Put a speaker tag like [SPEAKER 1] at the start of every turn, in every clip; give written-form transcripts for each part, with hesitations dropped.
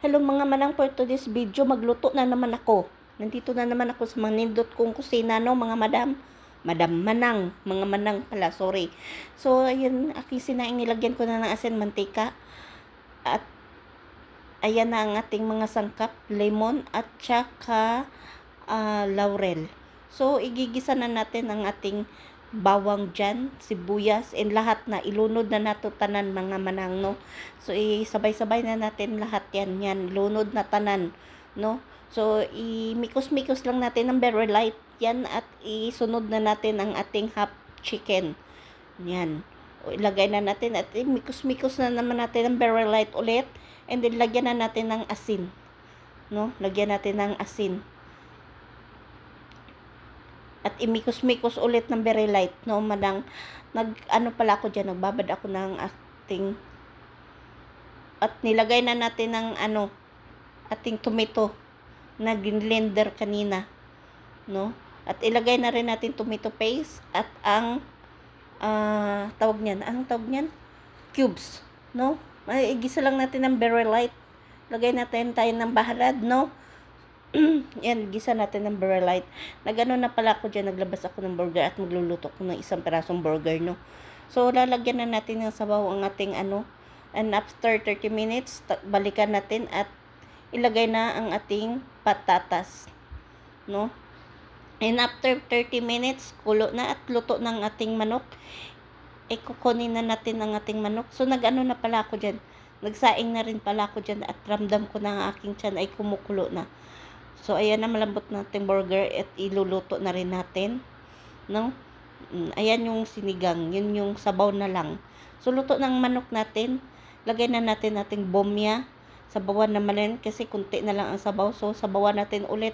[SPEAKER 1] Hello mga manang, for today's video, magluto na naman ako. Nandito na naman ako sa mga nindot kong kusina, no, mga madam. Madam manang, mga manang pala, sorry. So, ayun, aking sinaing, nilagyan ko na ng asin, mantika. At, ayan na ang ating mga sangkap, lemon, at saka laurel. So, igigisa na natin ang ating bawang dyan, sibuyas, and lahat na. Ilunod na nato tanan mga manang, no. So, isabay-sabay na natin lahat yan. Lunod na tanan, no. So, imikos-mikos lang natin ng very light yan at isunod na natin ang ating half chicken. Yan. O, ilagay na natin at imikos-mikos na naman natin ng very light ulit. And then, lagyan na natin ng asin, no. Lagyan natin ng asin. At imikos-mikos ulit ng very light, no, manang, ano pala ako dyan, nagbabad ako ng ating, at nilagay na natin ng, ating tomato, na blender kanina, no, at ilagay na rin natin tomato paste, at ang, tawag niyan, cubes, no, igisa lang natin ng very light, lagay natin tayo ng bahalad, no. Yan, gisa natin ng very light. Nagano na pala ako dyan, naglabas ako ng burger at magluluto ko ng isang perasong burger, no. So, lalagyan na natin ng sabaw ang ating and after 30 minutes, balikan natin at ilagay na ang ating patatas, no. And after 30 minutes, kulo na at luto ng ating manok. Kukunin na natin ang ating manok. So, nagano na pala ako dyan. Nagsaing na rin pala ako dyan at ramdam ko na ang aking tiyan ay kumukulo na. So, ayan na, malambot natin burger at iluluto na rin natin, no? Ayan yung sinigang, yun yung sabaw na lang. So, luto ng manok natin. Lagay na natin ating bomya. Sabawan naman rin kasi kunti na lang ang sabaw. So, sabawan natin ulit.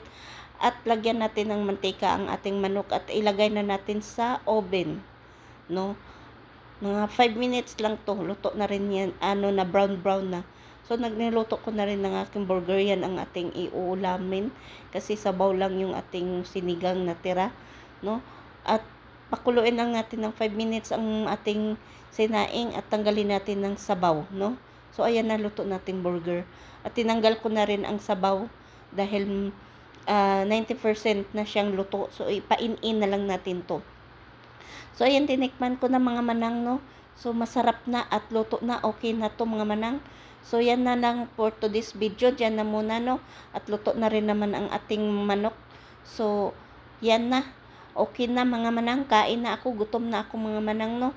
[SPEAKER 1] At lagyan natin ng mantika ang ating manok at ilagay na natin sa oven, no? Mga 5 minutes lang to, luto na rin yan, na brown na. So, nagniluto ko na rin ng aking burger. Yan ang ating iuulamin. Kasi sabaw lang yung ating sinigang na tira, no? At pakuluin lang natin ng 5 minutes ang ating sinaing at tanggalin natin ng sabaw, no? So, ayan na, luto nating burger. At tinanggal ko na rin ang sabaw dahil 90% na siyang luto. So, ipain-in na lang natin to. So, ayan, tinikman ko na mga manang, no? So, masarap na at luto na. Okay na to mga manang. So, yan na lang for today's video. Diyan na muna, no? At luto na rin naman ang ating manok. So, yan na. Okay na mga manang. Kain na ako. Gutom na ako mga manang, no?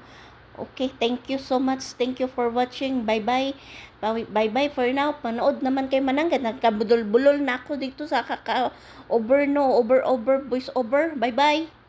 [SPEAKER 1] Okay, thank you so much. Thank you for watching. Bye-bye. Bye-bye for now. Panood naman kay manang. Nagkabudol-bulol na ako dito sa over, no? Over, voice over. Bye-bye.